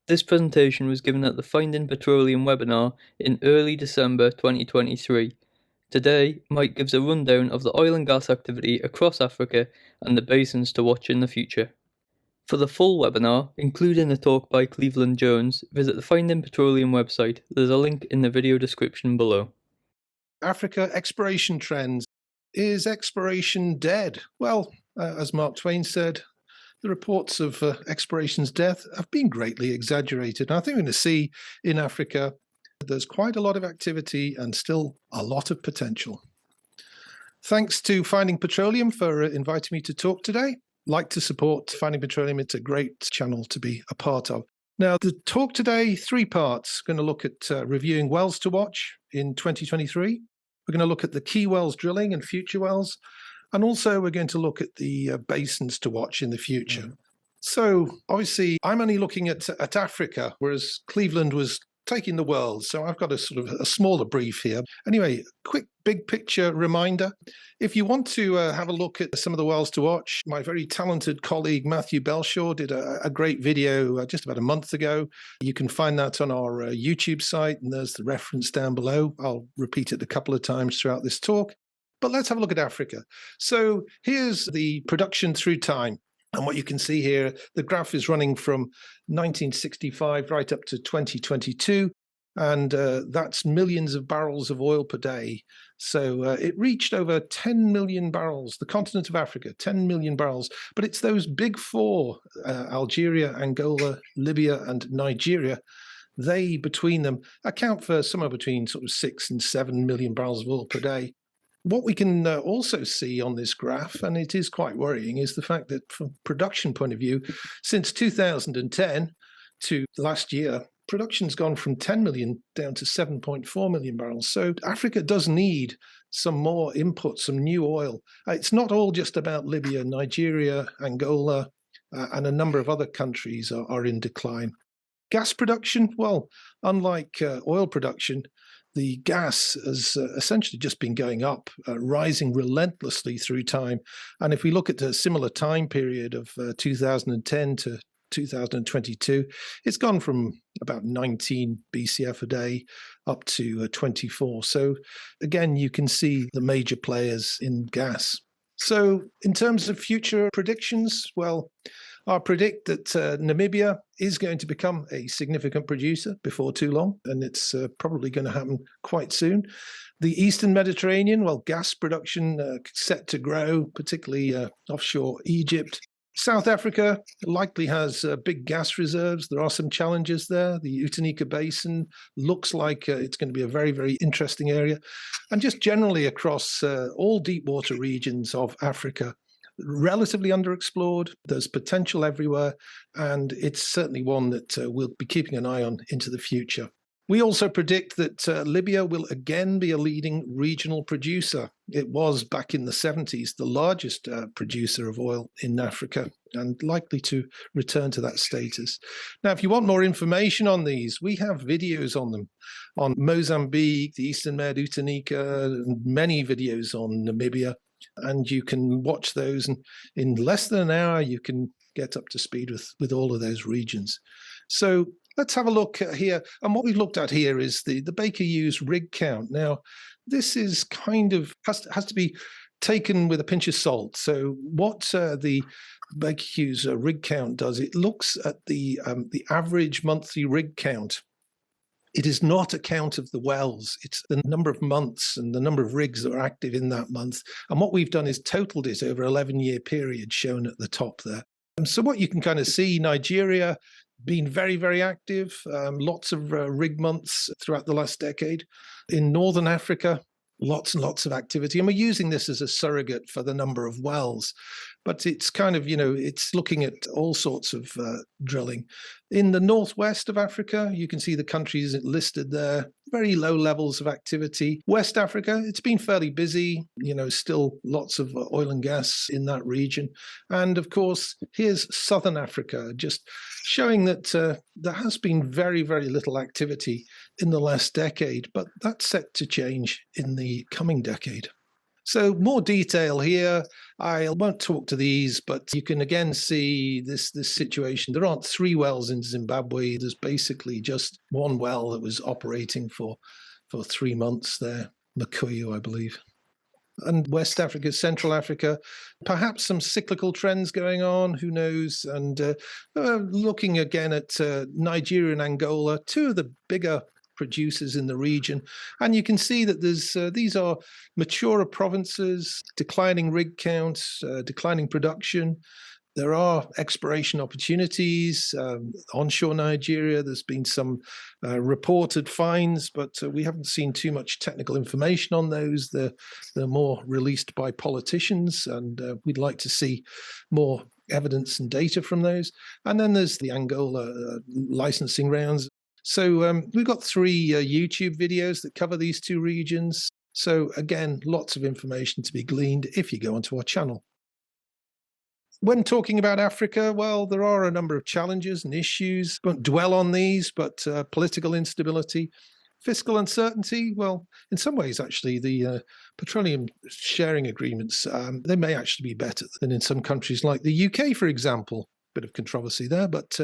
This presentation was given at the Finding Petroleum webinar in early December 2023. Today, Mike gives a rundown of the oil and gas activity across Africa and the basins to watch in the future. For the full webinar, including a talk by Cleveland Jones, visit the Finding Petroleum website. There's a link in the video description below. Africa exploration trends. Is exploration dead? Well, as Mark Twain said, the reports of exploration's death have been greatly exaggerated. And I think we're going to see in Africa there's quite a lot of activity and still a lot of potential. Thanks to Finding Petroleum for inviting me to talk today. Like to support Finding Petroleum. It's a great channel to be a part of. Now, the talk today, 3 parts. Going to look at reviewing wells to watch in 2023. We're going to look at the key wells drilling and future wells. And also we're going to look at the basins to watch in the future. So obviously I'm only looking at Africa, whereas Cleveland was taking the world. So I've got a sort of a smaller brief here. Anyway, quick big picture reminder. If you want to have a look at some of the wells to watch, my very talented colleague Matthew Belshaw did a great video just about a month ago. You can find that on our YouTube site, and there's the reference down below. I'll repeat it a couple of times throughout this talk. But let's have a look at Africa. So here's the production through time. And what you can see here, the graph is running from 1965 right up to 2022. And that's millions of barrels of oil per day. So it reached over 10 million barrels, the continent of Africa, 10 million barrels. But it's those big 4, Algeria, Angola, Libya, and Nigeria. They, between them, account for somewhere between sort of 6 and 7 million barrels of oil per day. What we can also see on this graph, and it is quite worrying, is the fact that from a production point of view, since 2010 to last year, production's gone from 10 million down to 7.4 million barrels. So Africa does need some more input, some new oil. It's not all just about Libya, Nigeria, Angola, and a number of other countries are in decline. Gas production, well, unlike oil production, the gas has essentially just been going up, rising relentlessly through time. And if we look at a similar time period of 2010 to 2022, it's gone from about 19 BCF a day up to 24. So again, you can see the major players in gas. So in terms of future predictions, well, I predict that Namibia is going to become a significant producer before too long, and it's probably going to happen quite soon. The Eastern Mediterranean, well, gas production set to grow, particularly offshore Egypt. South Africa likely has big gas reserves. There are some challenges there. The Utanika Basin looks like it's going to be a very, very interesting area. And just generally across all deep water regions of Africa, relatively underexplored. There's potential everywhere, and it's certainly one that we'll be keeping an eye on into the future. We also predict that Libya will again be a leading regional producer. It was back in the 70s the largest producer of oil in Africa, and likely to return to that status. Now, if you want more information on these, we have videos on them, on Mozambique, the Eastern Med, Utanika, and many videos on Namibia. And you can watch those, and in less than an hour, you can get up to speed with all of those regions. So let's have a look here. And what we've looked at here is the Baker Hughes rig count. Now, this is kind of has to be taken with a pinch of salt. So what the Baker Hughes rig count does, it looks at the average monthly rig count. It is not a count of the wells. It's the number of months and the number of rigs that are active in that month. And what we've done is totaled it over an 11-year period shown at the top there. And so what you can kind of see, Nigeria been very, very active, lots of rig months throughout the last decade. In Northern Africa, lots and lots of activity. And we're using this as a surrogate for the number of wells. But it's kind of, it's looking at all sorts of drilling. In the northwest of Africa, you can see the countries listed there, very low levels of activity. West Africa, it's been fairly busy, still lots of oil and gas in that region. And of course, here's Southern Africa, just showing that there has been very, very little activity in the last decade, but that's set to change in the coming decade. So more detail here. I won't talk to these, but you can again see this situation. There aren't 3 wells in Zimbabwe. There's basically just one well that was operating for 3 months there, Makuyu, I believe. And West Africa, Central Africa, perhaps some cyclical trends going on, who knows? And looking again at Nigeria and Angola, 2 of the bigger producers in the region. And you can see that there's these are maturer provinces, declining rig counts, declining production. There are exploration opportunities. Onshore Nigeria, there's been some reported finds, but we haven't seen too much technical information on those. They're more released by politicians, and we'd like to see more evidence and data from those. And then there's the Angola licensing rounds. So we've got 3 YouTube videos that cover these 2 regions. So again, lots of information to be gleaned if you go onto our channel. When talking about Africa, well, there are a number of challenges and issues. Won't dwell on these, but political instability, fiscal uncertainty. Well, in some ways, actually, the petroleum sharing agreements, they may actually be better than in some countries like the UK, for example. Bit of controversy there, but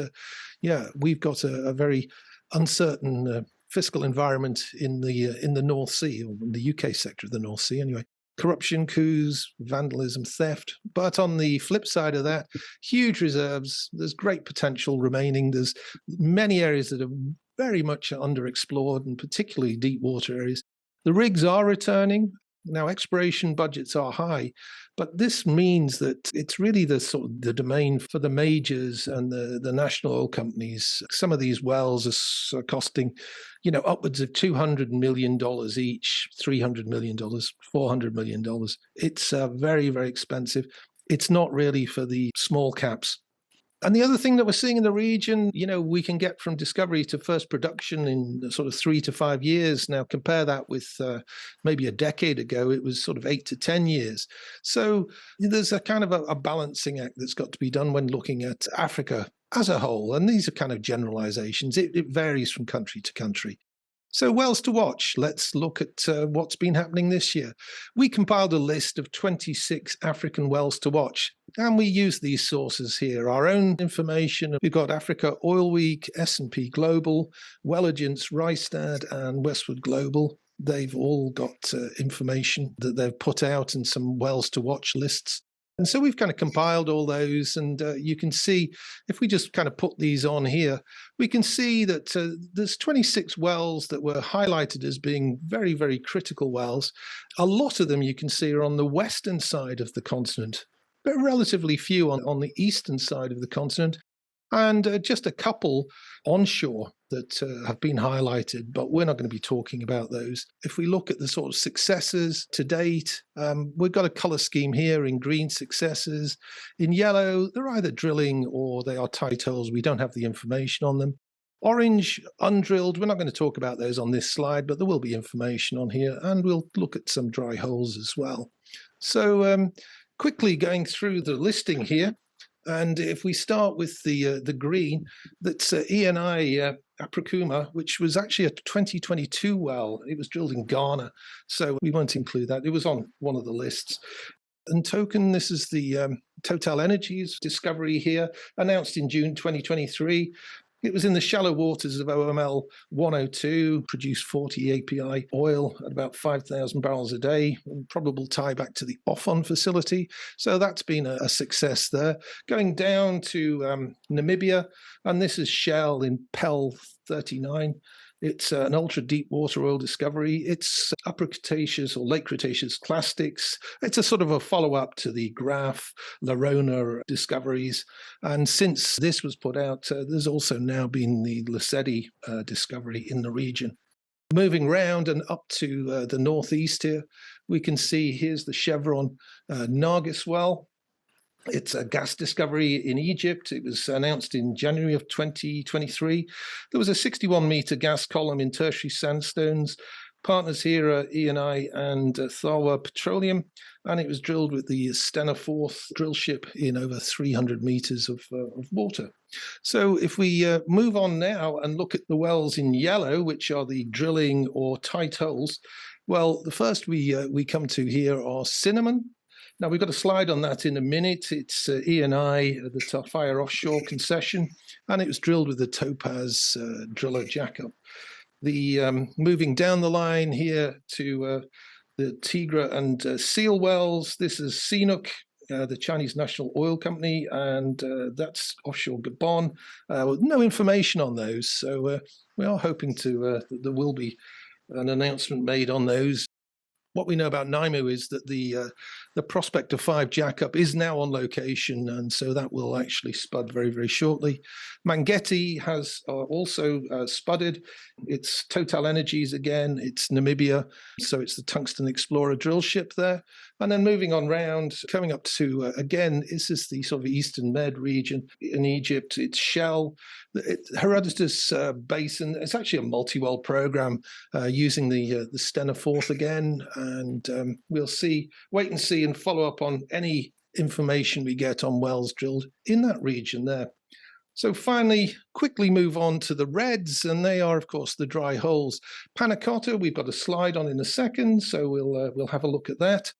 yeah, we've got a very uncertain fiscal environment in the North Sea, or in the UK sector of the North Sea anyway. Corruption, coups, vandalism, theft. But on the flip side of that, huge reserves. There's great potential remaining. There's many areas that are very much underexplored, and particularly deep water areas. The rigs are returning. Now, exploration budgets are high, but this means that it's really the sort of the domain for the majors and the national oil companies. Some of these wells are costing, upwards of $200 million each, $300 million, $400 million. It's very, very expensive. It's not really for the small caps. And the other thing that we're seeing in the region, we can get from discovery to first production in sort of 3 to 5 years. Now, compare that with maybe a decade ago, it was sort of 8 to 10 years. So there's a kind of a balancing act that's got to be done when looking at Africa as a whole. And these are kind of generalizations. It varies from country to country. So wells to watch. Let's look at what's been happening this year. We compiled a list of 26 African wells to watch, and we use these sources here. Our own information. We've got Africa Oil Week, S&P Global, Welligence, Rystad, and Westwood Global. They've all got information that they've put out and some wells to watch lists. And so we've kind of compiled all those, and you can see, if we just kind of put these on here, we can see that there's 26 wells that were highlighted as being very, very critical wells. A lot of them you can see are on the western side of the continent, but relatively few on the eastern side of the continent, and just a couple onshore that have been highlighted, but we're not going to be talking about those. If we look at the sort of successes to date, we've got a color scheme here. In green, successes. In yellow, they're either drilling or they are tight holes. We don't have the information on them. Orange, undrilled. We're not going to talk about those on this slide, but there will be information on here, and we'll look at some dry holes as well. So quickly going through the listing here. And if we start with the green, that's ENI Aprikuma, which was actually a 2022 well. It was drilled in Ghana, so we won't include that. It was on one of the lists. And token, this is the Total Energies discovery here, announced in June 2023. It was in the shallow waters of OML 102, produced 40 API oil at about 5,000 barrels a day, probable tie back to the Ofon facility. So that's been a success there. Going down to Namibia, and this is Shell in PEL 39. It's an ultra-deep water oil discovery. It's Upper Cretaceous or Late Cretaceous clastics. It's a sort of a follow-up to the Graf, Larona discoveries. And since this was put out, there's also now been the Lesedi discovery in the region. Moving round and up to the northeast here, we can see here's the Chevron Nargis well. It's a gas discovery in Egypt. It was announced in January of 2023. There was a 61-meter gas column in tertiary sandstones. Partners here are ENI and TROVE Petroleum, and it was drilled with the Stena 4th drill ship in over 300 meters of water. So if we move on now and look at the wells in yellow, which are the drilling or tight holes, Well, the first we come to here are Cinnamon. Now, we've got a slide on that in a minute. It's E&I, the Tarfaya offshore concession, and it was drilled with the Topaz driller jackup. The moving down the line here to the Tigra and Seal wells, this is CNOOC, the Chinese National Oil Company, and that's offshore Gabon. With no information on those, so we are hoping that there will be an announcement made on those. What we know about Naimu is that the Prospector 5 jackup is now on location, and so that will actually spud very, very shortly. Mangeti has also spudded. It's Total Energies again. It's Namibia, so it's the Tungsten Explorer drill ship there. And then moving on round, coming up to, again, this is the sort of Eastern Med region in Egypt. It's Shell. Herodotus Basin. It's actually a multi-well program using the Stena Fourth again, and we'll wait and see, and follow up on any information we get on wells drilled in that region there. So finally, quickly move on to the reds, and they are, of course, the dry holes. Panna Cotta, we've got a slide on in a second, so we'll have a look at that.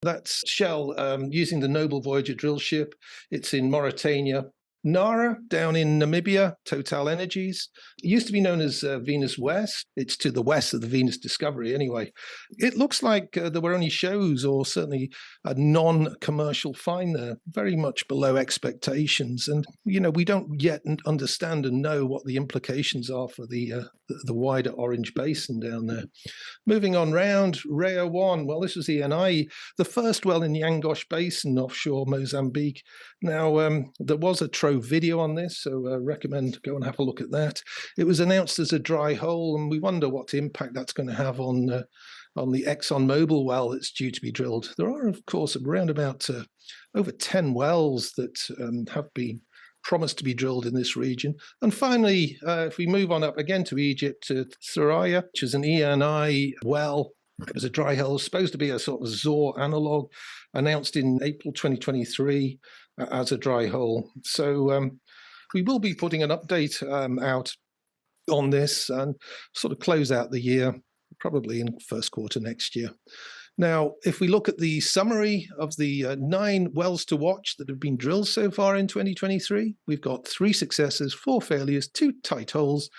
That's Shell using the Noble Voyager drill ship. It's in Mauritania. Nara, down in Namibia, Total Energies. It used to be known as Venus West. It's to the west of the Venus Discovery anyway. It looks like there were only shows, or certainly a non-commercial find there, very much below expectations. And, we don't yet understand and know what the implications are for the wider Orange Basin down there. Moving on round, Rayo 1. Well, this was ENI, the first well in the Angoche Basin offshore Mozambique. Now, there was a TROVE video on this, so I recommend go and have a look at that. It was announced as a dry hole, and we wonder what impact that's going to have on the ExxonMobil well that's due to be drilled. There are, of course, around about over 10 wells that have been promised to be drilled in this region. And finally, if we move on up again to Egypt, to Thuraya, which is an ENI well. It was a dry hole, supposed to be a sort of Zor analog, announced in April 2023 as a dry hole. So we will be putting an update out on this and sort of close out the year, probably in first quarter next year. Now, if we look at the summary of the 9 wells to watch that have been drilled so far in 2023, we've got 3 successes, 4 failures, 2 tight holes,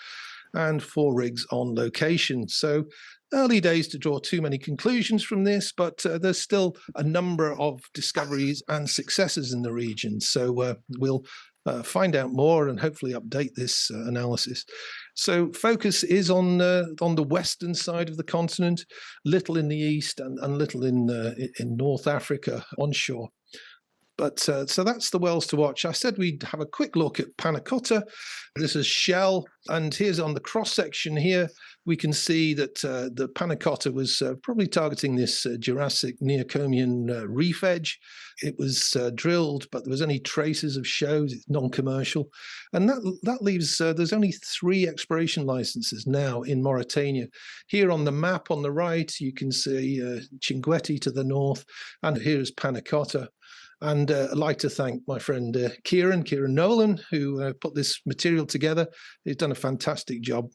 and 4 rigs on location. So early days to draw too many conclusions from this, but there's still a number of discoveries and successes in the region. So we'll find out more and hopefully update this analysis. So focus is on the western side of the continent, little in the east and little in North Africa onshore. But so that's the wells to watch. I said we'd have a quick look at Panna Cotta. This is Shell, and here's on the cross section here, we can see that the Panna Cotta was probably targeting this Jurassic Neocomian reef edge. It was drilled, but there was only traces of shows. It's non-commercial, and that leaves there's only 3 exploration licenses now in Mauritania. Here on the map on the right, you can see Chinguetti to the north, and here's Panna Cotta. And I'd like to thank my friend Kieran Nolan, who put this material together. He's done a fantastic job.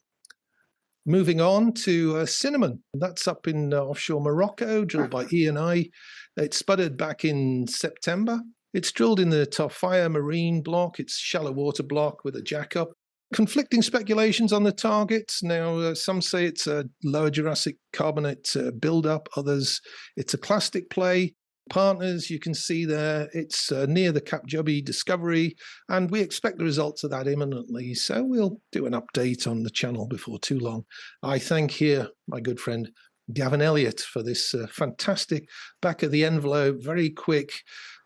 Moving on to Cinnamon. That's up in offshore Morocco, drilled by E&I. It spudded back in September. It's drilled in the Tarfaya marine block. It's shallow water block with a jackup. Conflicting speculations on the targets. Now, some say it's a lower Jurassic carbonate buildup. Others, it's a clastic play. Partners, you can see there, it's near the Cap Juby discovery, and we expect the results of that imminently. So we'll do an update on the channel before too long. I thank here my good friend Gavin Elliott for this fantastic back of the envelope, very quick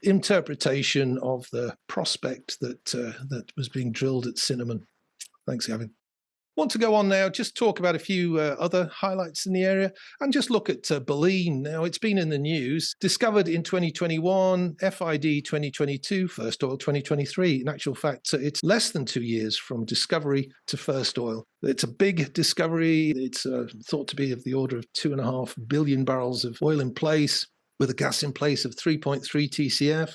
interpretation of the prospect that was being drilled at Cinnamon. Thanks, Gavin. Want to go on now, just talk about a few other highlights in the area and just look at Baleine. Now, it's been in the news. Discovered in 2021, FID 2022, first oil 2023. In actual fact, it's less than 2 years from discovery to first oil. It's a big discovery. It's thought to be of the order of 2.5 billion barrels of oil in place with a gas in place of 3.3 TCF.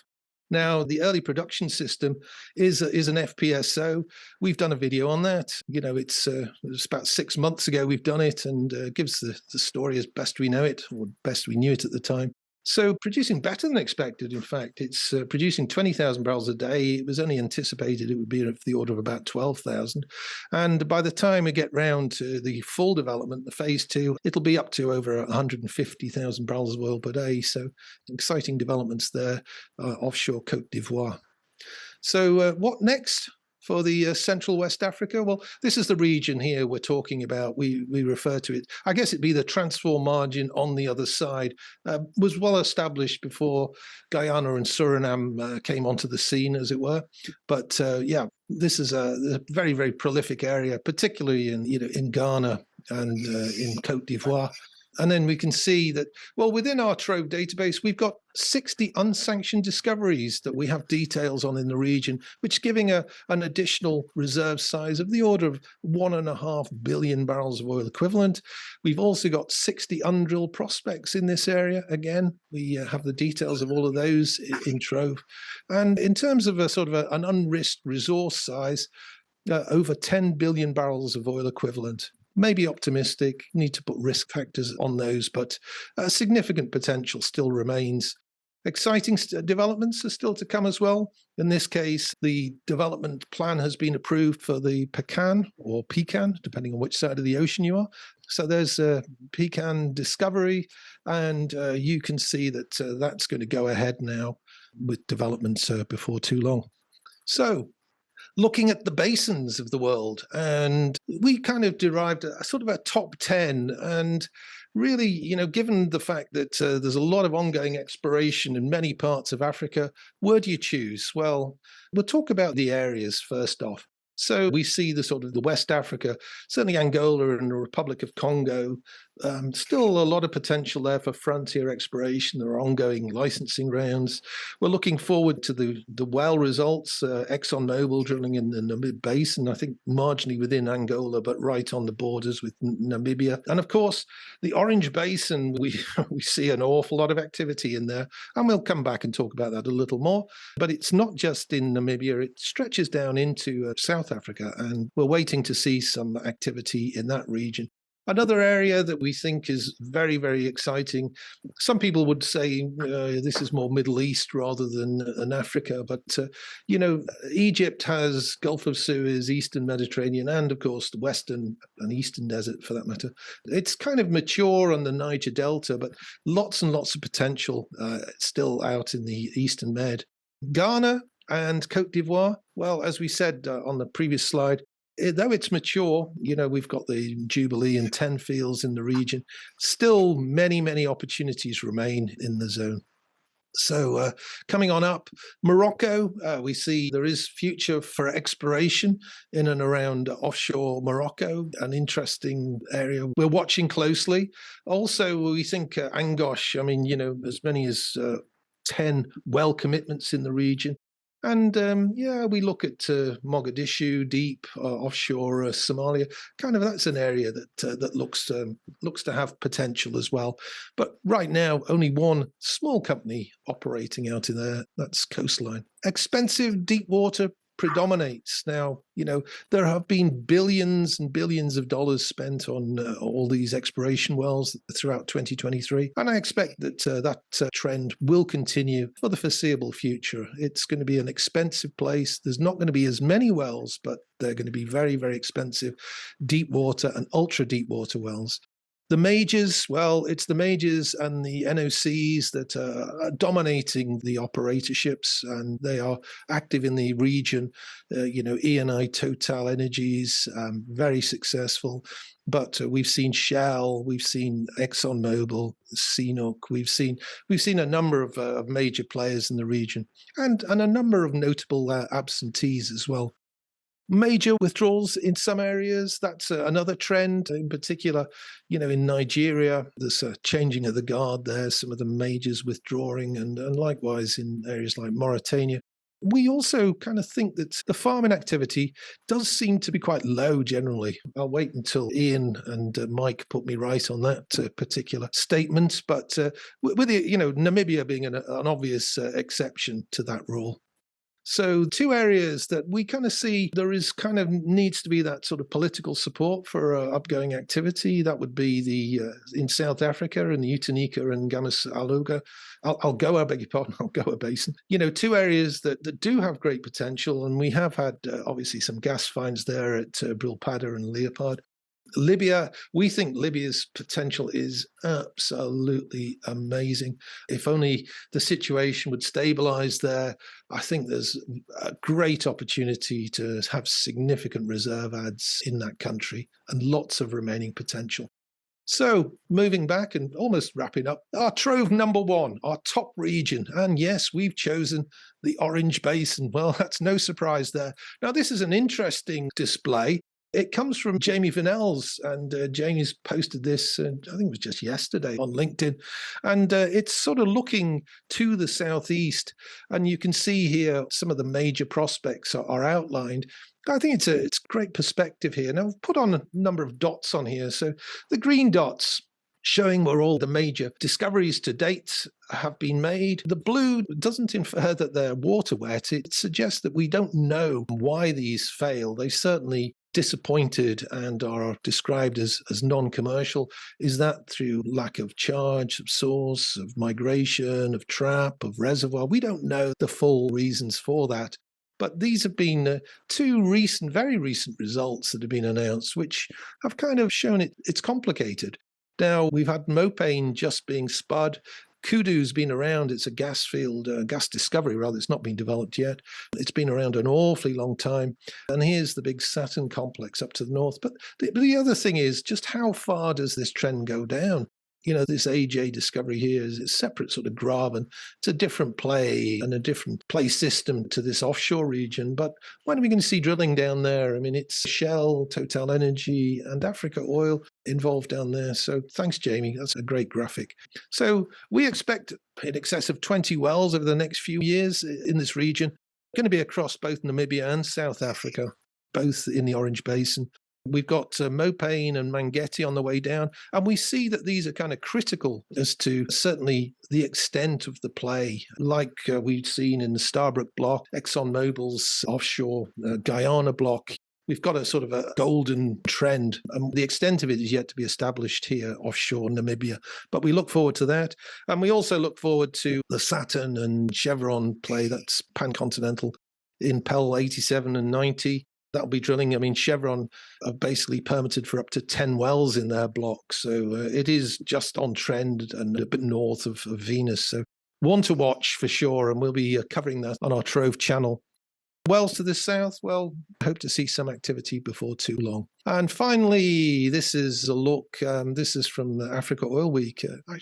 Now, the early production system is an FPSO. We've done a video on that. It's about 6 months ago we've done it, and gives the story as best we know it, or best we knew it at the time. So producing better than expected, in fact. It's producing 20,000 barrels a day. It was only anticipated it would be of the order of about 12,000. And by the time we get round to the full development, the phase two, it'll be up to over 150,000 barrels of oil per day. So exciting developments there offshore Côte d'Ivoire. So what next for the Central West Africa? Well, this is the region here we're talking about. We refer to it, I guess it'd be the transform margin on the other side. Was well established before Guyana and Suriname came onto the scene, as it were. But yeah, this is a very, very prolific area, particularly in Ghana and in Côte d'Ivoire. And then we can see that, well, within our TROVE database, we've got 60 unsanctioned discoveries that we have details on in the region, which is giving an additional reserve size of the order of 1.5 billion barrels of oil equivalent. We've also got 60 undrilled prospects in this area. Again, we have the details of all of those in TROVE. And in terms of an unrisked resource size, over 10 billion barrels of oil equivalent. Maybe optimistic, need to put risk factors on those, but significant potential still remains. Exciting developments are still to come as well. In this case, the development plan has been approved for the Pecan, or Pecan, depending on which side of the ocean you are. So there's a Pecan discovery, and you can see that that's going to go ahead now with developments before too long. So looking at the basins of the world, and we kind of derived a top 10. And really, given the fact that there's a lot of ongoing exploration in many parts of Africa, where do you choose? Well, we'll talk about the areas first off. So we see the West Africa, certainly Angola and the Republic of Congo, still a lot of potential there for frontier exploration. There are ongoing licensing rounds. We're looking forward to the well results, ExxonMobil drilling in the Namib Basin, I think marginally within Angola, but right on the borders with Namibia. And of course, the Orange Basin, we see an awful lot of activity in there. And we'll come back and talk about that a little more. But it's not just in Namibia, it stretches down into South Africa, and we're waiting to see some activity in that region. Another area that we think is very, very exciting. Some people would say this is more Middle East rather than Africa, but Egypt has Gulf of Suez, Eastern Mediterranean, and of course the Western and Eastern Desert for that matter. It's kind of mature on the Niger Delta, but lots and lots of potential still out in the Eastern Med. Ghana and Côte d'Ivoire, well, as we said on the previous slide, though it's mature, we've got the Jubilee and 10 fields in the region, still many, many opportunities remain in the zone. So coming on up, Morocco, we see there is future for exploration in and around offshore Morocco, an interesting area we're watching closely. Also, we think Angoche, as many as 10 well commitments in the region. And we look at Mogadishu, deep offshore Somalia. That's an area that looks to have potential as well. But right now, only one small company operating out in there. That's Coastline. Expensive deep water predominates. Now, there have been billions and billions of dollars spent on all these exploration wells throughout 2023. And I expect that that trend will continue for the foreseeable future. It's going to be an expensive place. There's not going to be as many wells, but they're going to be very, very expensive deep water and ultra deep water wells. The majors, well, it's the majors and the NOCs that are dominating the operatorships, and they are active in the region. Eni, Total Energies, very successful. But we've seen Shell, we've seen ExxonMobil, CNOOC, we've seen a number of major players in the region, and a number of notable absentees as well. Major withdrawals in some areas, that's another trend. In particular, in Nigeria, there's a changing of the guard there, some of the majors withdrawing, and likewise in areas like Mauritania. We also kind of think that the farming activity does seem to be quite low generally. I'll wait until Ian and Mike put me right on that particular statement. But with the, Namibia being an obvious exception to that rule. So two areas that we kind of see there is kind of needs to be that sort of political support for upgoing activity. That would be the in South Africa in the Utanika and Gamasaluga, Algoa, beg your pardon, Algoa Basin. Two areas that do have great potential, and we have had obviously some gas finds there at Brilpada and Leopard. Libya, we think Libya's potential is absolutely amazing. If only the situation would stabilize there, I think there's a great opportunity to have significant reserve adds in that country and lots of remaining potential. So moving back and almost wrapping up, our Trove number one, our top region. And yes, we've chosen the Orange Basin. Well, that's no surprise there. Now, this is an interesting display. It comes from Jamie Vinnell's, and Jamie's posted this, I think it was just yesterday on LinkedIn. And it's sort of looking to the southeast. And you can see here some of the major prospects are outlined. I think it's great perspective here. Now, I've put on a number of dots on here. So the green dots showing where all the major discoveries to date have been made. The blue doesn't infer that they're water wet. It suggests that we don't know why these fail. They certainly disappointed and are described as non-commercial. Is that through lack of charge, of source, of migration, of trap, of reservoir? We don't know the full reasons for that. But these have been two very recent results that have been announced, which have kind of shown it's complicated. Now, we've had Mopane just being spud. Kudu's been around. It's a gas field, gas discovery, rather. It's not been developed yet. It's been around an awfully long time. And here's the big Saturn complex up to the north. But the other thing is just how far does this trend go down? This AJ discovery here is a separate sort of graben. It's a different play and a different play system to this offshore region. But when are we going to see drilling down there? I mean, it's Shell, Total Energy, and Africa Oil involved down there. So thanks, Jamie. That's a great graphic. So we expect in excess of 20 wells over the next few years in this region. Going to be across both Namibia and South Africa, both in the Orange Basin. We've got Mopane and Mangeti on the way down, and we see that these are kind of critical as to certainly the extent of the play, like we've seen in the Starbrook block, ExxonMobil's offshore Guyana block. We've got a sort of a golden trend, and the extent of it is yet to be established here offshore Namibia. But we look forward to that. And we also look forward to the Saturn and Chevron play, that's pan-continental, in Pell 87 and 90. That'll be drilling. I mean, Chevron are basically permitted for up to 10 wells in their block. So it is just on trend and a bit north of Venus. So one to watch for sure. And we'll be covering that on our Trove channel. Wells to the south, well, hope to see some activity before too long. And finally, this is a look. This is from Africa Oil Week. I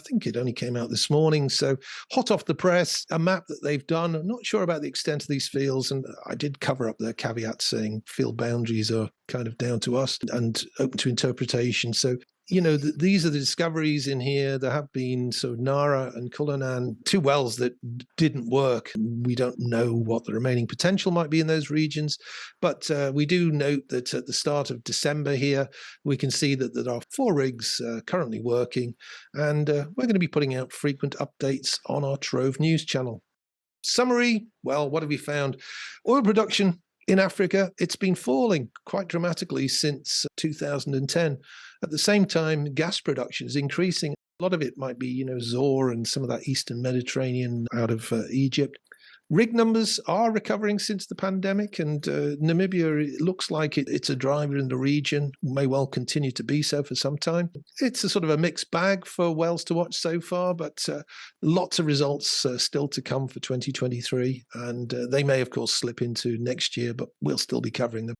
think it only came out this morning. So hot off the press, a map that they've done. I'm not sure about the extent of these fields. And I did cover up their caveat saying field boundaries are kind of down to us and open to interpretation. So these are the discoveries in here. There have been Nara and Cullinan, two wells that didn't work. We don't know what the remaining potential might be in those regions. But we do note that at the start of December here, we can see that there are 4 rigs currently working. And we're going to be putting out frequent updates on our Trove News channel. Summary, well, what have we found? Oil production in Africa, it's been falling quite dramatically since 2010. At the same time, gas production is increasing. A lot of it might be, Zohr and some of that Eastern Mediterranean out of Egypt. Rig numbers are recovering since the pandemic, and Namibia, it looks like it's a driver in the region, may well continue to be so for some time. It's a sort of a mixed bag for wells to watch so far, but lots of results still to come for 2023, and they may, of course, slip into next year, but we'll still be covering them.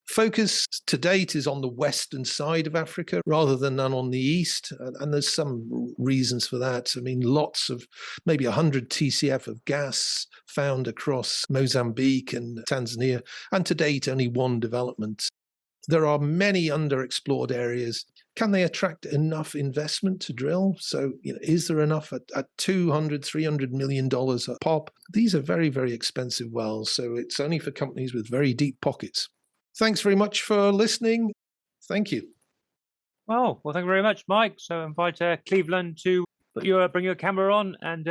Focus to date is on the western side of Africa rather than none on the east. And there's some reasons for that. I mean, lots of maybe 100 TCF of gas found across Mozambique and Tanzania. And to date, only one development. There are many underexplored areas. Can they attract enough investment to drill? So, is there enough at $200, $300 million a pop? These are very, very expensive wells. So it's only for companies with very deep pockets. Thanks very much for listening. Thank you. Well, thank you very much, Mike. So invite Cleveland to bring your camera on, and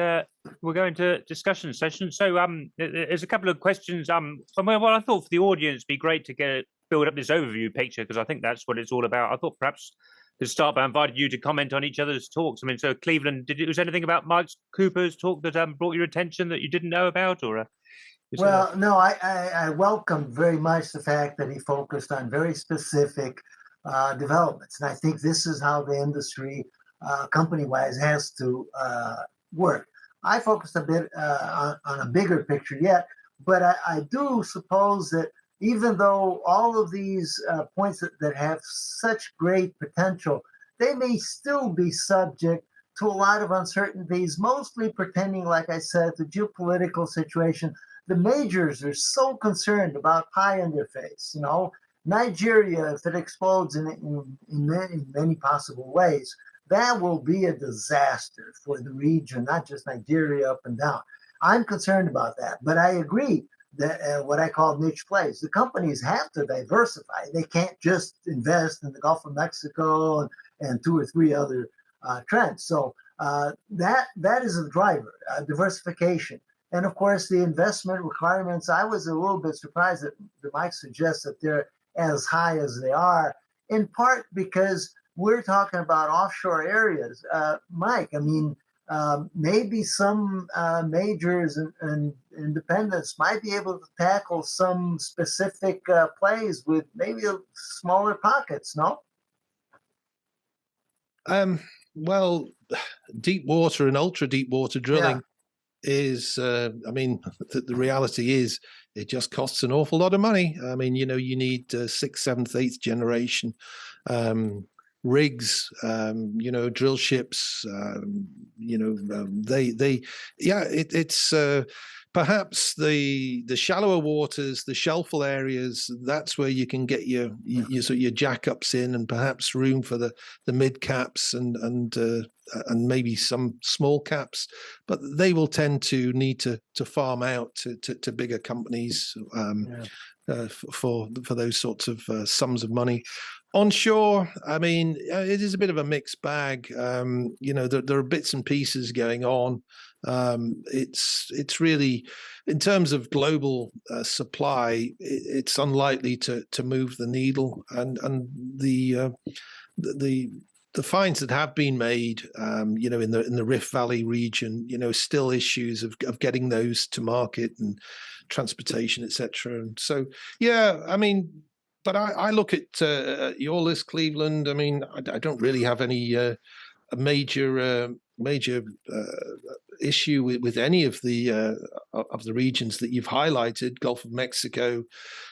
we'll go into discussion session. So there's a couple of questions. What I thought for the audience, it'd be great to build up this overview picture, because I think that's what it's all about. I thought perhaps to start by inviting you to comment on each other's talks. I mean, so Cleveland, was anything about Mike Cooper's talk that brought your attention that you didn't know about, or? Well, no, I welcome very much the fact that he focused on very specific developments. And I think this is how the industry, company-wise, has to work. I focused a bit on a bigger picture yet, but I do suppose that even though all of these points that have such great potential, they may still be subject to a lot of uncertainties, mostly pertaining, like I said, to geopolitical situation. The majors are so concerned about pie in their face. Nigeria, if it explodes in many possible ways, that will be a disaster for the region, not just Nigeria up and down. I'm concerned about that, but I agree that what I call niche plays, the companies have to diversify. They can't just invest in the Gulf of Mexico and 2 or 3 other trends. So that is a driver, diversification. And of course, the investment requirements, I was a little bit surprised that Mike suggests that they're as high as they are, in part because we're talking about offshore areas. Mike, I mean, maybe some majors and independents might be able to tackle some specific plays with maybe smaller pockets, no? Well, deep water and ultra deep water drilling is, the reality is it just costs an awful lot of money. I mean, you need 6th, 7th, 8th generation rigs, drill ships, it's perhaps the shallower waters, the shelfal areas. That's where you can get your jackups in, and perhaps room for the mid caps and maybe some small caps, but they will tend to need to farm out to bigger companies for those sorts of sums of money. Onshore, I mean, it is a bit of a mixed bag. There are bits and pieces going on. It's really, in terms of global supply, it's unlikely to move the needle, and the finds that have been made, in the Rift Valley region, still issues of getting those to market and transportation, etc. And so, I mean. But I look at your list, Cleveland. I mean, I don't really have any major issue with any of the regions that you've highlighted: Gulf of Mexico,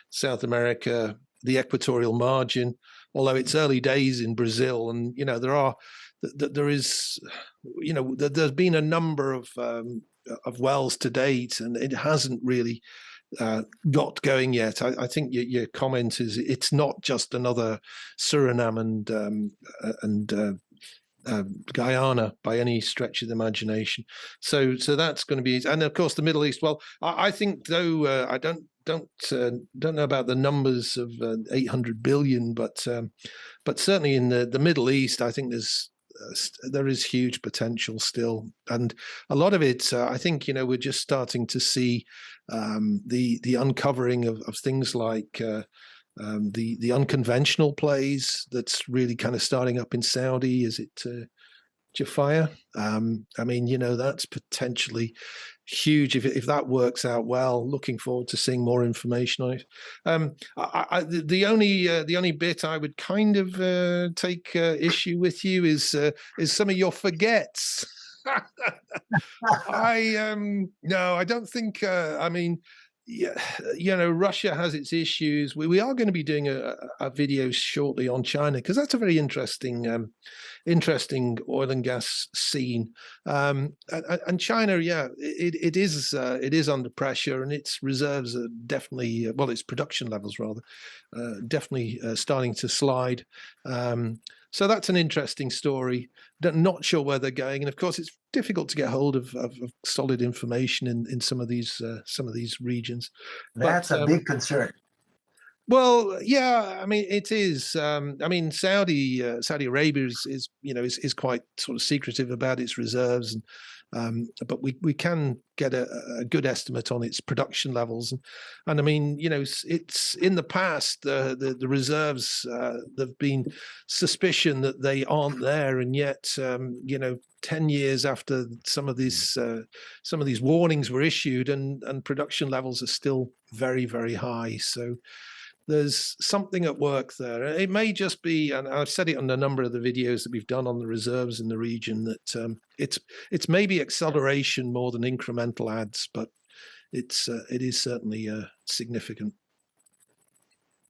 South America, the equatorial margin. Although it's early days in Brazil, and there's been a number of wells to date, and it hasn't really got going yet. I think your comment is it's not just another Suriname and Guyana by any stretch of the imagination. So that's going to be, and of course the Middle East. Well, I think though I don't know about the numbers of 800 billion, but certainly in the Middle East, I think there is huge potential still, and a lot of it, I think, we're just starting to see the uncovering of things like the unconventional plays that's really kind of starting up in Saudi. Is it Jafia? I mean, that's potentially huge if that works out well. Looking forward to seeing more information on it. The only bit I would kind of take issue with you is some of your forgets. No, I don't think. I mean, yeah, Russia has its issues. We are going to be doing a video shortly on China, because that's a very interesting oil and gas scene. And China, it is under pressure, and its reserves are definitely, well, its production levels rather, definitely starting to slide. So that's an interesting story. Not sure where they're going, and of course, it's difficult to get hold of solid information in some of these regions. That's a big concern. Well, yeah, I mean, it is. I mean, Saudi Arabia is quite sort of secretive about its reserves, but we can get a good estimate on its production levels, and I mean, it's in the past the reserves, there've been suspicion that they aren't there, and yet 10 years after some of these warnings were issued, and production levels are still very, very high. So there's something at work there. It may just be, and I've said it on a number of the videos that we've done on the reserves in the region, that it's maybe acceleration more than incremental adds, but it is certainly significant.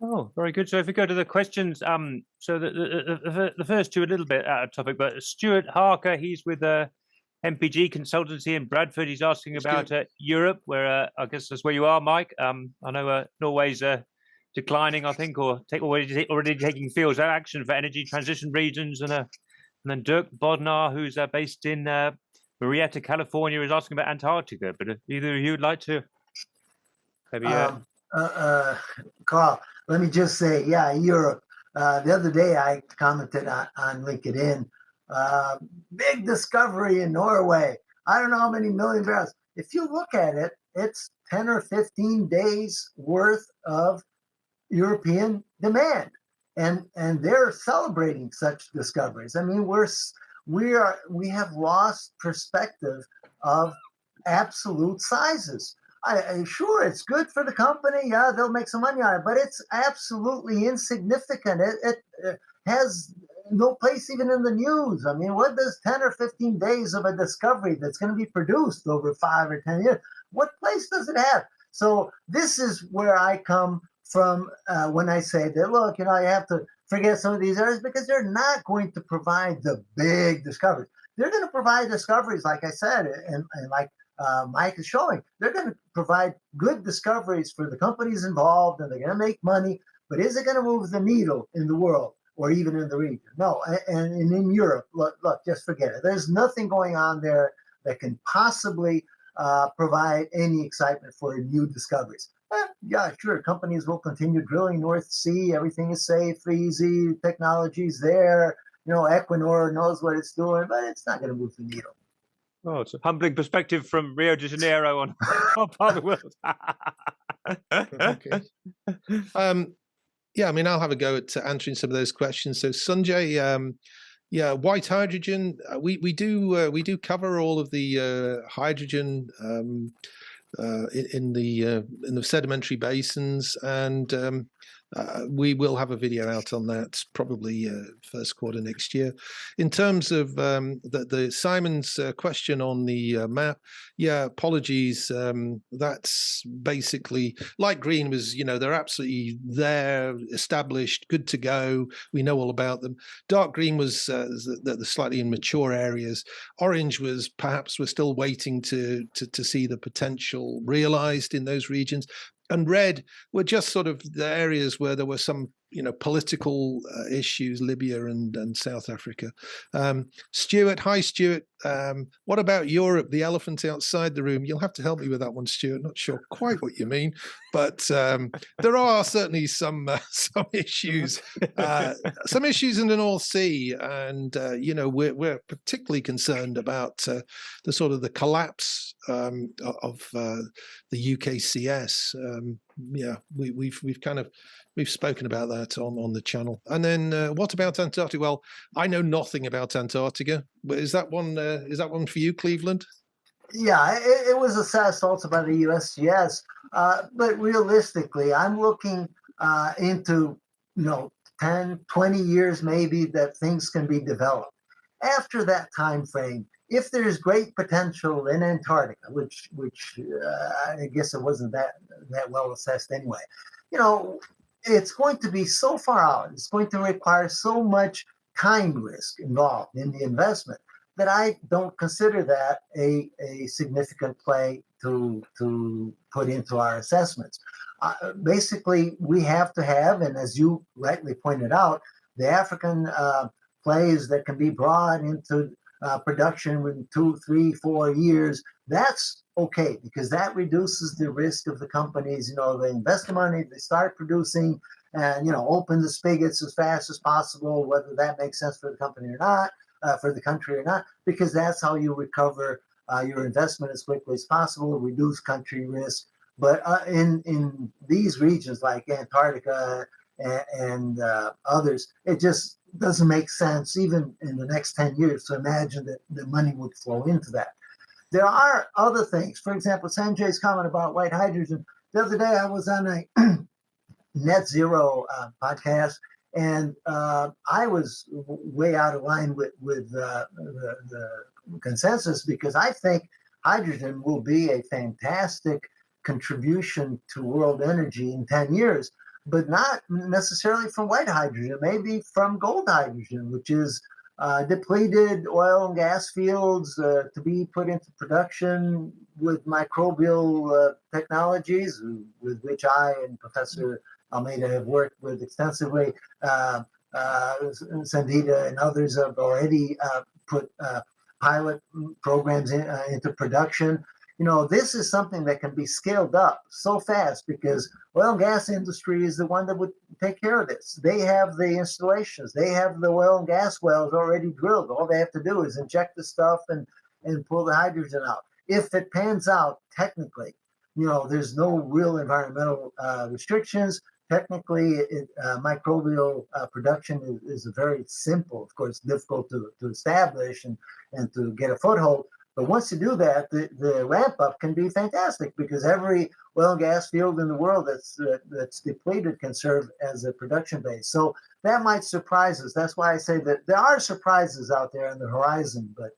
Oh, very good. So if we go to the questions, so the first two are a little bit out of topic, but Stuart Harker, he's with MPG Consultancy in Bradford. He's asking about Europe, where I guess that's where you are, Mike. I know Norway's declining, I think, or already taking fields of action for energy transition regions, and then Dirk Bodnar, who's based in Marietta, California, is asking about Antarctica. But if either of you would like to, maybe. Carl, let me just say, Europe. The other day I commented on LinkedIn, big discovery in Norway. I don't know how many million barrels. If you look at it, it's 10 or 15 days worth of European demand, and they're celebrating such discoveries. I mean, we have lost perspective of absolute sizes. Sure, it's good for the company. Yeah, they'll make some money on it, but it's absolutely insignificant. It has no place even in the news. I mean, what does 10 or 15 days of a discovery that's going to be produced over 5 or 10 years, what place does it have? So this is where I come from when I say that, look, you have to forget some of these areas, because they're not going to provide the big discoveries. They're going to provide discoveries, like I said, and like Mike is showing, they're going to provide good discoveries for the companies involved, and they're going to make money. But is it going to move the needle in the world or even in the region? No. And in Europe, look, just forget it. There's nothing going on there that can possibly provide any excitement for new discoveries. Yeah, sure. Companies will continue drilling North Sea. Everything is safe, easy. Technology's there. Equinor knows what it's doing, but it's not going to move the needle. Oh, it's a humbling perspective from Rio de Janeiro on our part of the world. Okay. I mean, I'll have a go at answering some of those questions. So Sanjay, white hydrogen. We do cover all of the hydrogen in the sedimentary basins, and we will have a video out on that probably first quarter next year. In terms of the Simon's question on the map, apologies. That's basically, light green was, they're absolutely there, established, good to go. We know all about them. Dark green was the slightly immature areas. Orange was perhaps we're still waiting to see the potential realized in those regions. And red were just sort of the areas where there were some, political issues, Libya and South Africa. Stuart, hi, Stuart. What about Europe, the elephant outside the room? You'll have to help me with that one, Stuart. Not sure quite what you mean, but there are certainly some issues, some issues in the North Sea, and we're particularly concerned about the sort of the collapse of the UKCS. We've spoken about that on the channel. And then what about Antarctica? Well, I know nothing about Antarctica, but is that one for you, Cleveland? Yeah, it was assessed also by the USGS, but realistically, I'm looking into 10, 20 years maybe that things can be developed. After that time frame, if there's great potential in Antarctica, which I guess it wasn't that well assessed anyway, it's going to be so far out. It's going to require so much time risk involved in the investment that I don't consider that a significant play to put into our assessments. Basically, we have to have, and as you rightly pointed out, the African plays that can be brought into production in 2, 3, 4 years. That's okay, because that reduces the risk of the companies. They invest the money, they start producing, and open the spigots as fast as possible, whether that makes sense for the company or not, for the country or not, because that's how you recover your investment as quickly as possible, reduce country risk. But in these regions like Antarctica and others, it just doesn't make sense, even in the next 10 years, to imagine that the money would flow into that. There are other things. For example, Sanjay's comment about white hydrogen. The other day, I was on a net zero podcast, and I was way out of line with the consensus, because I think hydrogen will be a fantastic contribution to world energy in 10 years, but not necessarily from white hydrogen, maybe from gold hydrogen, which is depleted oil and gas fields to be put into production with microbial technologies, with which I and Professor Almeida have worked with extensively. Sandita and others have already put pilot programs into production. This is something that can be scaled up so fast, because oil and gas industry is the one that would take care of this. They have the installations. They have the oil and gas wells already drilled. All they have to do is inject the stuff and pull the hydrogen out. If it pans out technically, there's no real environmental restrictions. Technically, microbial production is very simple. Of course, difficult to establish and to get a foothold. But once you do that, the ramp up can be fantastic, because every oil and gas field in the world that's depleted can serve as a production base. So that might surprise us. That's why I say that there are surprises out there on the horizon, but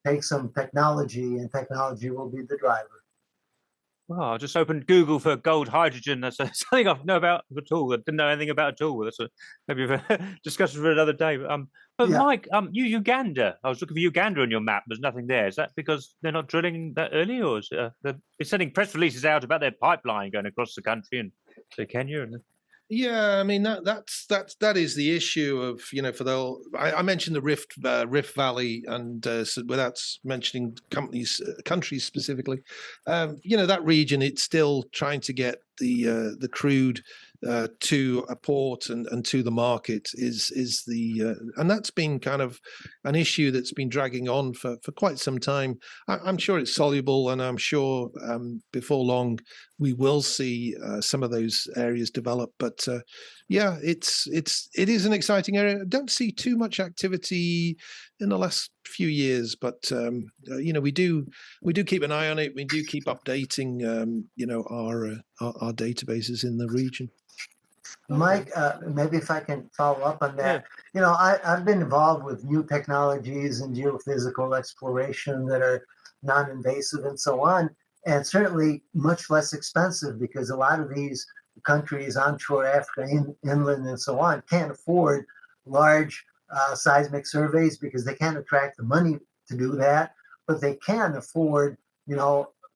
take some technology, and technology will be the driver. Well, I just opened Google for gold hydrogen. That's something I know about at all. I didn't know anything about at all. That's maybe a discussion for another day. But yeah. Mike, Uganda. I was looking for Uganda on your map. There's nothing there. Is that because they're not drilling that early, or is they're sending press releases out about their pipeline going across the country and to Kenya? Yeah, I mean that is the issue of for the I mentioned the Rift Valley, and so without mentioning countries specifically, that region, it's still trying to get the crude to a port and to the market is the and that's been kind of an issue that's been dragging on for quite some time. I'm sure it's soluble, and I'm sure before long we will see some of those areas develop. But yeah, it is an exciting area. I don't see too much activity in the last few years, but we do keep an eye on it. We do keep updating our databases in the region. Mike, maybe if I can follow up on that. Yeah. I've been involved with new technologies and geophysical exploration that are non-invasive and so on, and certainly much less expensive, because a lot of these countries onshore Africa, inland and so on, can't afford large seismic surveys, because they can't attract the money to do that, but they can afford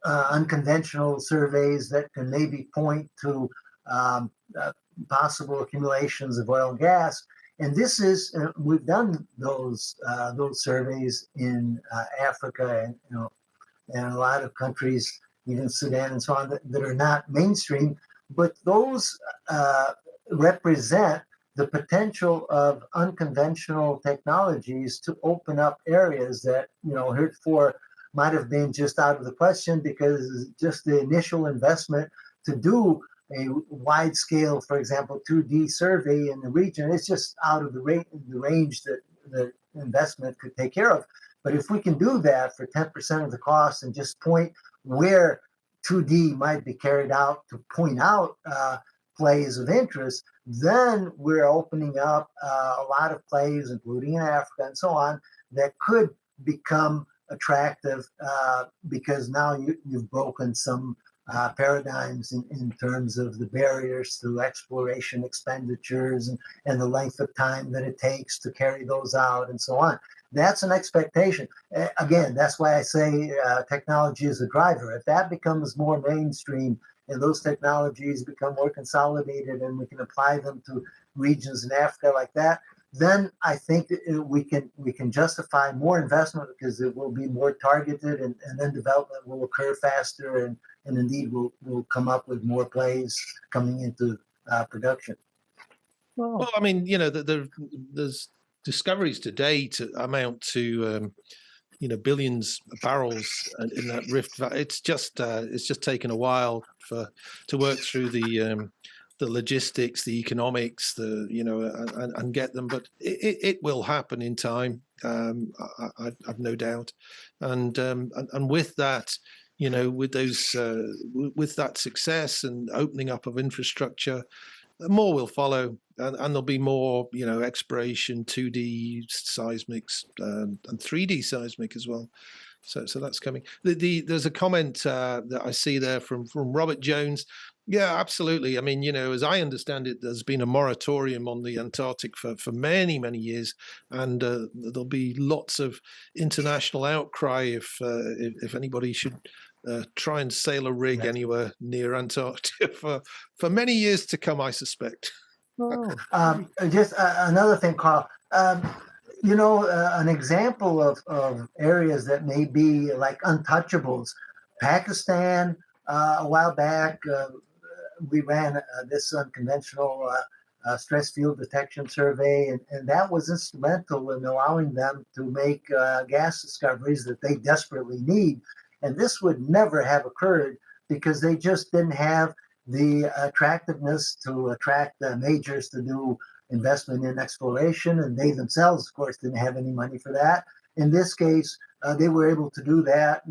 unconventional surveys that can maybe point to possible accumulations of oil and gas. And this is we've done those surveys in Africa and a lot of countries, even Sudan and so on, that are not mainstream, but those represent the potential of unconventional technologies to open up areas that heretofore might have been just out of the question, because just the initial investment to do a wide scale, for example, 2D survey in the region, it's just out of the range that the investment could take care of. But if we can do that for 10% of the cost and just point where 2D might be carried out to point out plays of interest, then we're opening up a lot of plays, including in Africa and so on, that could become attractive because now you've broken some paradigms in terms of the barriers to exploration expenditures and the length of time that it takes to carry those out and so on. That's an expectation. Again, that's why I say technology is a driver. If that becomes more mainstream and those technologies become more consolidated and we can apply them to regions in Africa like that, then I think we can justify more investment because it will be more targeted and then development will occur faster and indeed we'll come up with more plays coming into production. Well, I mean, there's discoveries to date amount to billions of barrels in that rift valley. It's just taken a while to work through the logistics, the economics, and get them. But it will happen in time. I've no doubt. And with that, with that success and opening up of infrastructure, more will follow, and there'll be more, exploration, 2D seismics, and 3D seismic as well. So that's coming. There's a comment that I see there from Robert Jones. Yeah, absolutely. I mean, as I understand it, there's been a moratorium on the Antarctic for many, many years, and there'll be lots of international outcry if anybody should try and sail a rig anywhere near Antarctica for many years to come, I suspect. Just another thing, Carl. An example of areas that may be like untouchables. Pakistan, a while back, we ran this unconventional stress field detection survey, and that was instrumental in allowing them to make gas discoveries that they desperately need. And this would never have occurred because they just didn't have the attractiveness to attract majors to do investment in exploration, and they themselves, of course, didn't have any money for that. In this case, they were able to do that,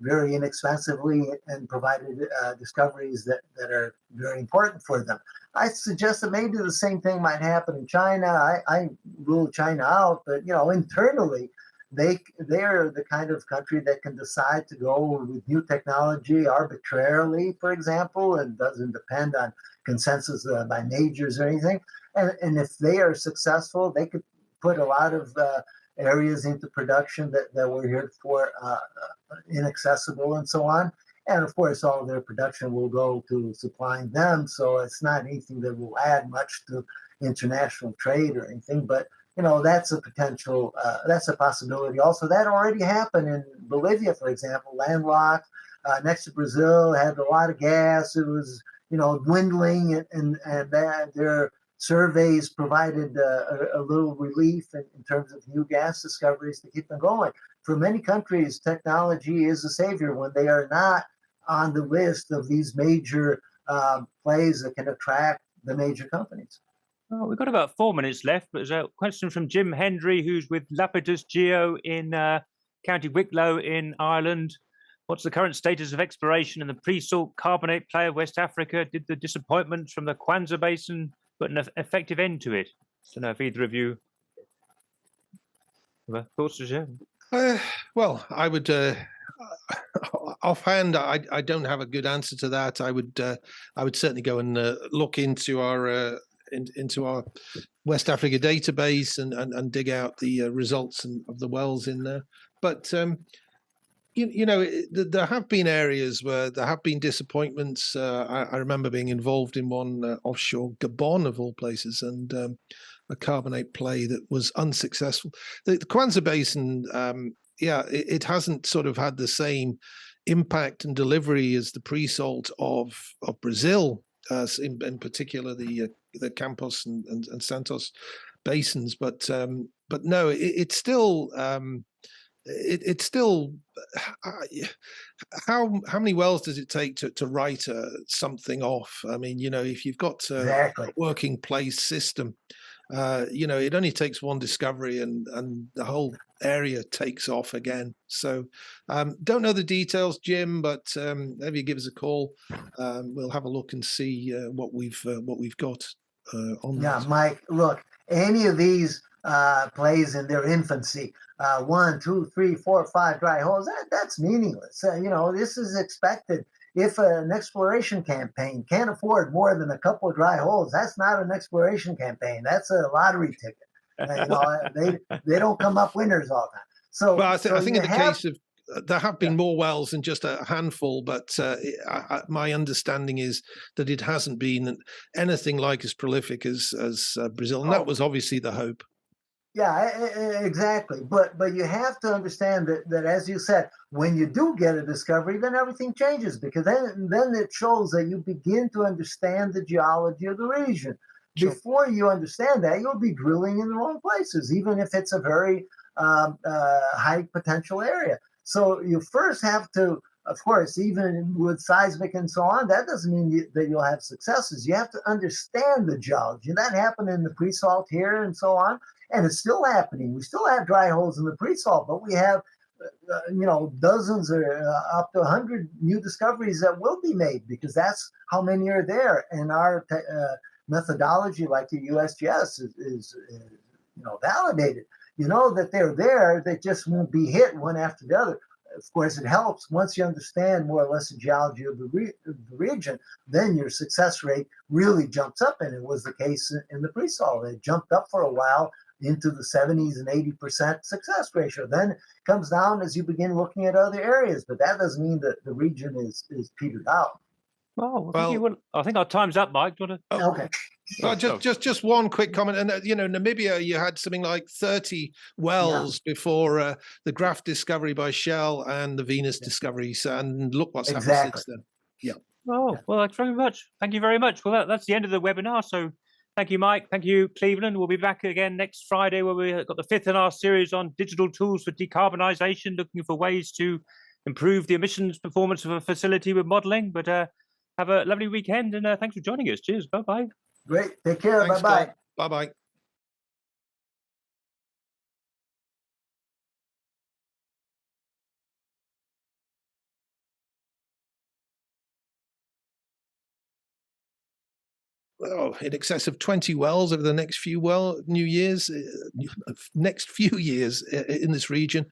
very inexpensively and provided discoveries that are very important for them. I suggest that maybe the same thing might happen in China. I rule China out, but internally, they're the kind of country that can decide to go with new technology arbitrarily, for example, and doesn't depend on consensus by majors or anything. And if they are successful, they could put a lot of areas into production that were heretofore inaccessible and so on. And of course, all of their production will go to supplying them. So it's not anything that will add much to international trade or anything. But that's a potential, that's a possibility. Also, that already happened in Bolivia, for example, landlocked next to Brazil, had a lot of gas. It was, dwindling, and their surveys provided a little relief in terms of new gas discoveries to keep them going. For many countries, technology is a savior when they are not on the list of these major plays that can attract the major companies. Well, we've got about 4 minutes left, but there's a question from Jim Hendry, who's with Lapidus Geo in County Wicklow in Ireland. What's the current status of exploration in the pre-salt carbonate play of West Africa? Did the disappointment from the Kwanza Basin put an effective end to it? I don't know if either of you have thoughts to share. Well, I would offhand, I don't have a good answer to that. I would certainly go and look into our West Africa database and dig out the results of the wells in there. But there have been areas where there have been disappointments. I remember being involved in one offshore Gabon, of all places, and a carbonate play that was unsuccessful. The Kwanza Basin, it hasn't sort of had the same impact and delivery as the pre-salt of Brazil, in particular the Campos and Santos basins. But no, it's still. It's still how many wells does it take to write something off? I mean, if you've got a working place system, it only takes one discovery and the whole area takes off again. So don't know the details, Jim, but maybe give us a call. We'll have a look and see what we've got on. Yeah, Mike, look, any of these plays in their infancy. 1, 2, 3, 4, 5 dry holes. That's meaningless. This is expected. If an exploration campaign can't afford more than a couple of dry holes, that's not an exploration campaign. That's a lottery ticket. They don't come up winners all the time. So, well, I think in the case of there have been more wells than just a handful, but my understanding is that it hasn't been anything like as prolific as Brazil, and that was obviously the hope. Yeah, exactly. But you have to understand that as you said, when you do get a discovery, then everything changes, because then it shows that you begin to understand the geology of the region. Sure. Before you understand that, you'll be drilling in the wrong places, even if it's a very high potential area. So you first have to, of course, even with seismic and so on, that doesn't mean that you'll have successes. You have to understand the geology. And that happened in the pre-salt here and so on. And it's still happening. We still have dry holes in the pre-salt, but we have, dozens or up to 100 new discoveries that will be made, because that's how many are there. And our methodology, like the USGS, is validated. You know that they're there. They just won't be hit one after the other. Of course, it helps once you understand more or less the geology of the region. Then your success rate really jumps up, and it was the case in the pre-salt. It jumped up for a while into the 70s and 80% success ratio. Then it comes down as you begin looking at other areas, but that doesn't mean that the region is petered out. Oh, well, I think our time's up, Mike. Do you want to... Okay. Well, just one quick comment. And, Namibia, you had something like 30 wells before the Graft discovery by Shell and the Venus discoveries. And look what's happened since then. Yeah. Oh, well, thanks very much. Thank you very much. Well, that's the end of the webinar. So thank you, Mike. Thank you, Cleveland. We'll be back again next Friday, where we've got the 5th in our series on digital tools for decarbonisation, looking for ways to improve the emissions performance of a facility with modelling. But have a lovely weekend, and thanks for joining us. Cheers. Bye-bye. Great. Take care. Bye-bye. Bye-bye. Well, in excess of 20 wells over the next few years in this region.